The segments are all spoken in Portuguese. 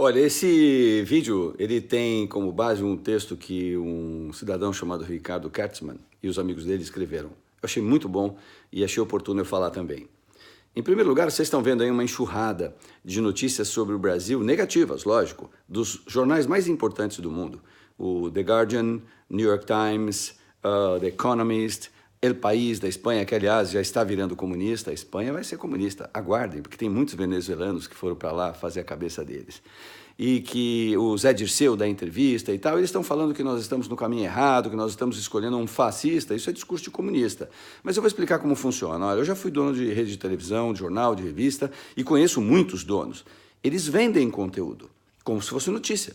Olha, esse vídeo, ele tem como base um texto que um cidadão chamado Ricardo Kertzmann e os amigos dele escreveram. Eu achei muito bom e achei oportuno eu falar também. Em primeiro lugar, vocês estão vendo aí uma enxurrada de notícias sobre o Brasil, negativas, lógico, dos jornais mais importantes do mundo. O The Guardian, New York Times, The Economist, El País da Espanha, que aliás já está virando comunista. A Espanha vai ser comunista, aguardem, porque tem muitos venezuelanos que foram para lá fazer a cabeça deles. E que o Zé Dirceu da entrevista e tal, eles estão falando que nós estamos no caminho errado, que nós estamos escolhendo um fascista. Isso é discurso de comunista. Mas eu vou explicar como funciona. Olha, eu já fui dono de rede de televisão, de jornal, de revista e conheço muitos donos. Eles vendem conteúdo, como se fosse notícia.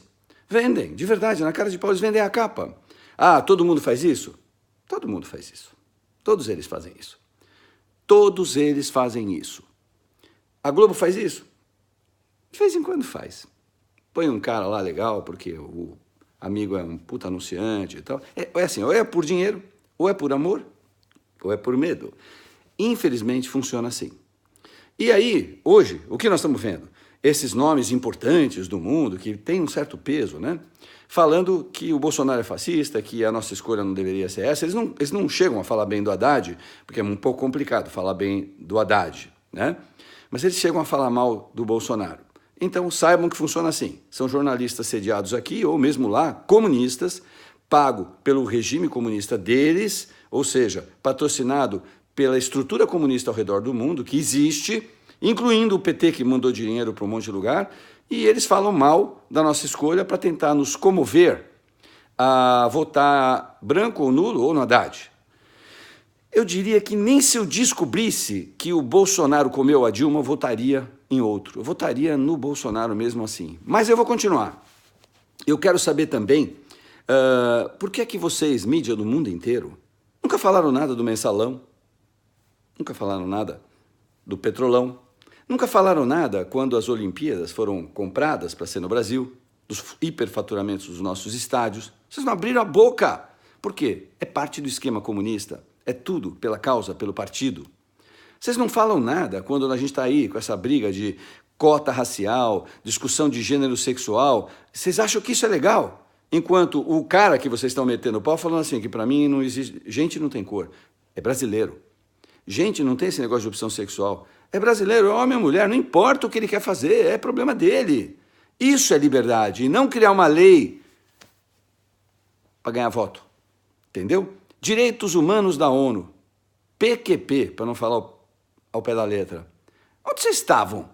Vendem, de verdade, na cara de pau eles vendem a capa. Ah, todo mundo faz isso? Todo mundo faz isso. Todos eles fazem isso. Todos eles fazem isso. A Globo faz isso? De vez em quando faz. Põe um cara lá legal, porque o amigo é um puta anunciante e tal. É assim, ou é por dinheiro, ou é por amor, ou é por medo. Infelizmente funciona assim. E aí, hoje, o que nós estamos vendo? Esses nomes importantes do mundo, que têm um certo peso, né? Falando que o Bolsonaro é fascista, que a nossa escolha não deveria ser essa. Eles não chegam a falar bem do Haddad, porque é um pouco complicado falar bem do Haddad, né? Mas eles chegam a falar mal do Bolsonaro. Então saibam que funciona assim. São jornalistas sediados aqui, ou mesmo lá, comunistas, pago pelo regime comunista deles, ou seja, patrocinado pela estrutura comunista ao redor do mundo, que existe, incluindo o PT, que mandou dinheiro para um monte de lugar, e eles falam mal da nossa escolha para tentar nos comover a votar branco ou nulo ou no Haddad. Eu diria que nem se eu descobrisse que o Bolsonaro comeu a Dilma, eu votaria em outro. Eu votaria no Bolsonaro mesmo assim. Mas eu vou continuar. Eu quero saber também por que é que vocês, mídia do mundo inteiro, nunca falaram nada do Mensalão, nunca falaram nada do Petrolão, nunca falaram nada quando as Olimpíadas foram compradas para ser no Brasil, dos hiperfaturamentos dos nossos estádios. Vocês não abriram a boca. Por quê? É parte do esquema comunista. É tudo pela causa, pelo partido. Vocês não falam nada quando a gente está aí com essa briga de cota racial, discussão de gênero sexual. Vocês acham que isso é legal? Enquanto o cara que vocês estão metendo o pau falando assim, que para mim não existe... Gente não tem cor, é brasileiro. Gente não tem esse negócio de opção sexual. É brasileiro, é homem ou mulher, não importa o que ele quer fazer, é problema dele. Isso é liberdade, e não criar uma lei para ganhar voto. Entendeu? Direitos Humanos da ONU, PQP, para não falar ao pé da letra. Onde vocês estavam?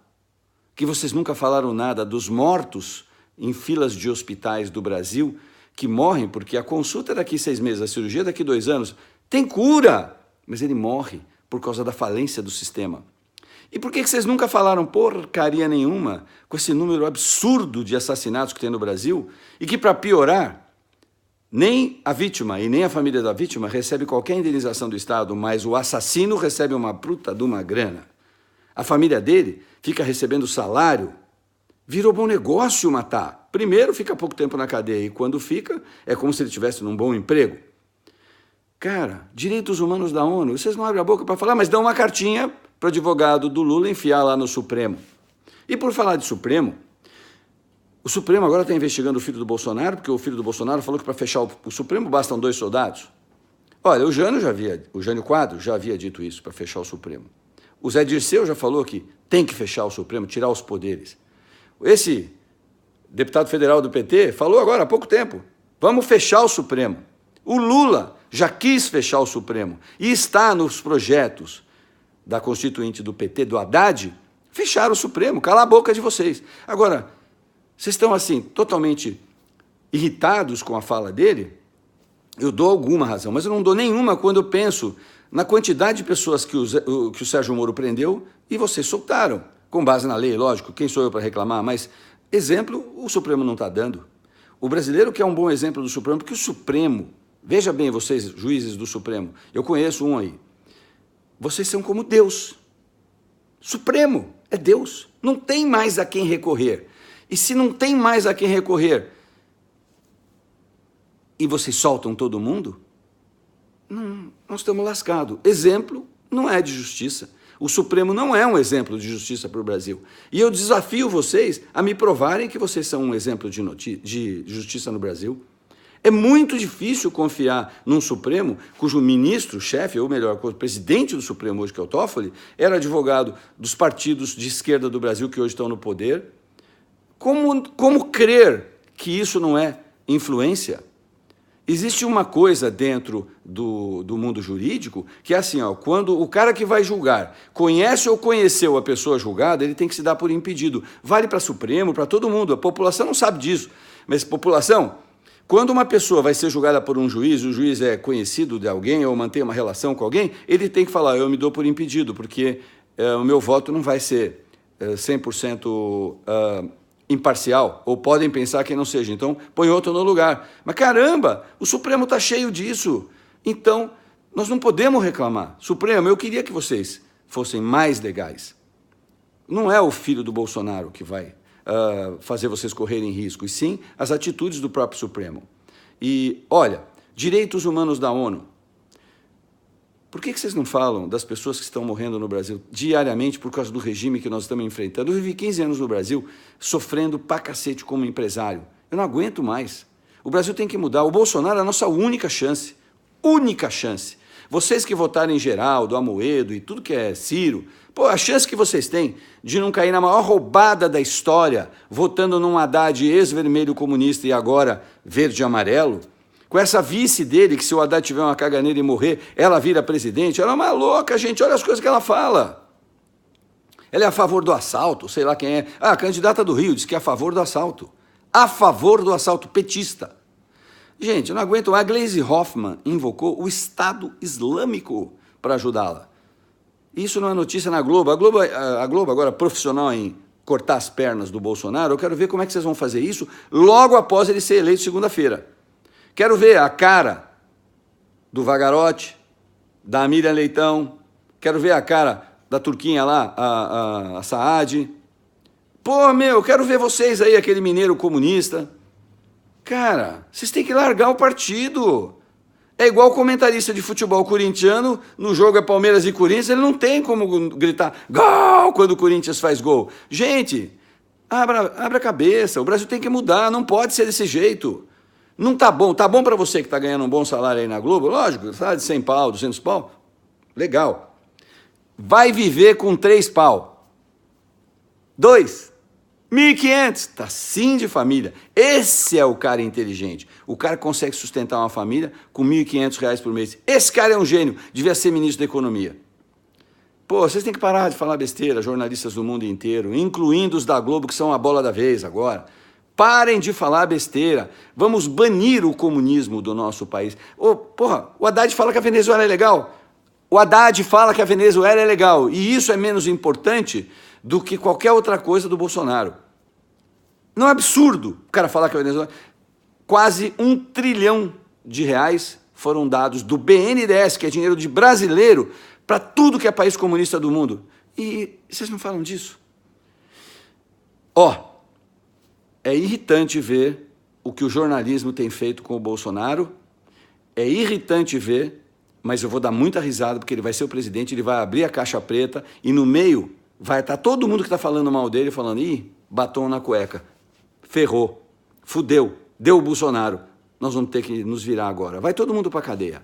Que vocês nunca falaram nada dos mortos em filas de hospitais do Brasil, que morrem porque a consulta é daqui 6 meses, a cirurgia é daqui 2 anos. Tem cura, mas ele morre por causa da falência do sistema. E por que vocês nunca falaram porcaria nenhuma com esse número absurdo de assassinatos que tem no Brasil e que, para piorar, nem a vítima e nem a família da vítima recebe qualquer indenização do Estado, mas o assassino recebe uma bruta de uma grana. A família dele fica recebendo salário. Virou bom negócio matar. Primeiro fica pouco tempo na cadeia e quando fica é como se ele estivesse num bom emprego. Cara, direitos humanos da ONU, vocês não abrem a boca para falar, mas dão uma cartinha para o advogado do Lula enfiar lá no Supremo. E por falar de Supremo, o Supremo agora está investigando o filho do Bolsonaro, porque o filho do Bolsonaro falou que para fechar o Supremo bastam 2 soldados. Olha, o Jânio Quadros já havia dito isso, para fechar o Supremo. O Zé Dirceu já falou que tem que fechar o Supremo, tirar os poderes. Esse deputado federal do PT falou agora há pouco tempo, vamos fechar o Supremo. O Lula já quis fechar o Supremo e está nos projetos da constituinte do PT, do Haddad, fechar o Supremo, calar a boca de vocês. Agora, vocês estão assim, totalmente irritados com a fala dele? Eu dou alguma razão, mas eu não dou nenhuma quando eu penso na quantidade de pessoas que o Sérgio Moro prendeu e vocês soltaram, com base na lei, lógico, quem sou eu para reclamar, mas exemplo o Supremo não está dando. O brasileiro quer um bom exemplo do Supremo, porque o Supremo, veja bem vocês, juízes do Supremo, eu conheço um aí, vocês são como Deus. Supremo é Deus, não tem mais a quem recorrer. E se não tem mais a quem recorrer e vocês soltam todo mundo, nós estamos lascados. Exemplo, não é de justiça. O Supremo não é um exemplo de justiça para o Brasil. E eu desafio vocês a me provarem que vocês são um exemplo de justiça no Brasil. É muito difícil confiar num Supremo cujo ministro, chefe, ou melhor, o presidente do Supremo hoje, que é o Toffoli, era advogado dos partidos de esquerda do Brasil que hoje estão no poder. Como crer que isso não é influência? Existe uma coisa dentro do mundo jurídico que é assim, ó, quando o cara que vai julgar conhece ou conheceu a pessoa julgada, ele tem que se dar por impedido. Vale para Supremo, para todo mundo. A população não sabe disso, mas população... Quando uma pessoa vai ser julgada por um juiz, o juiz é conhecido de alguém ou mantém uma relação com alguém, ele tem que falar, eu me dou por impedido, porque o meu voto não vai ser 100% imparcial, ou podem pensar que não seja, então põe outro no lugar. Mas caramba, o Supremo está cheio disso, então nós não podemos reclamar. Supremo, eu queria que vocês fossem mais legais. Não é o filho do Bolsonaro que vai fazer vocês correrem risco, e sim as atitudes do próprio Supremo. E, olha, direitos humanos da ONU. Por que vocês não falam das pessoas que estão morrendo no Brasil diariamente por causa do regime que nós estamos enfrentando? Eu vivi 15 anos no Brasil sofrendo pra cacete como empresário. Eu não aguento mais. O Brasil tem que mudar. O Bolsonaro é a nossa única chance. Única chance. Vocês que votaram em Geraldo, Amoedo e tudo que é Ciro, pô, a chance que vocês têm de não cair na maior roubada da história, votando num Haddad ex-vermelho comunista e agora verde e amarelo, com essa vice dele, que se o Haddad tiver uma caganeira e morrer, ela vira presidente, ela é uma louca, gente, olha as coisas que ela fala. Ela é a favor do assalto, sei lá quem é. Ah, a candidata do Rio diz que é a favor do assalto. A favor do assalto, petista. Gente, eu não aguento. A Gleisi Hoffmann invocou o Estado Islâmico para ajudá-la. Isso não é notícia na Globo. A Globo agora profissional em cortar as pernas do Bolsonaro. Eu quero ver como é que vocês vão fazer isso logo após ele ser eleito segunda-feira. Quero ver a cara do Vagarotti, da Miriam Leitão. Quero ver a cara da turquinha lá, a Saad. Pô, eu quero ver vocês aí, aquele mineiro comunista. Cara, vocês têm que largar o partido. É igual comentarista de futebol corintiano, no jogo é Palmeiras e Corinthians, ele não tem como gritar gol quando o Corinthians faz gol. Gente, abra a cabeça, o Brasil tem que mudar, não pode ser desse jeito. Não tá bom para você que está ganhando um bom salário aí na Globo, lógico, salário de 100 pau, 200 pau, legal. Vai viver com 3 pau. 2. 1.500, tá sim de família. Esse é o cara inteligente. O cara que consegue sustentar uma família com R$1.500 por mês. Esse cara é um gênio, devia ser ministro da Economia. Pô, vocês têm que parar de falar besteira, jornalistas do mundo inteiro, incluindo os da Globo, que são a bola da vez agora. Parem de falar besteira. Vamos banir o comunismo do nosso país. O Haddad fala que a Venezuela é legal. O Haddad fala que a Venezuela é legal. E isso é menos importante do que qualquer outra coisa do Bolsonaro. Não é absurdo o cara falar que a Venezuela... Quase R$1 trilhão foram dados do BNDES, que é dinheiro de brasileiro, para tudo que é país comunista do mundo. E vocês não falam disso? É irritante ver o que o jornalismo tem feito com o Bolsonaro, é irritante ver, mas eu vou dar muita risada, porque ele vai ser o presidente, ele vai abrir a caixa preta, e no meio vai estar todo mundo que está falando mal dele, falando, ih, batom na cueca, ferrou, fudeu, deu o Bolsonaro, nós vamos ter que nos virar agora. Vai todo mundo para a cadeia.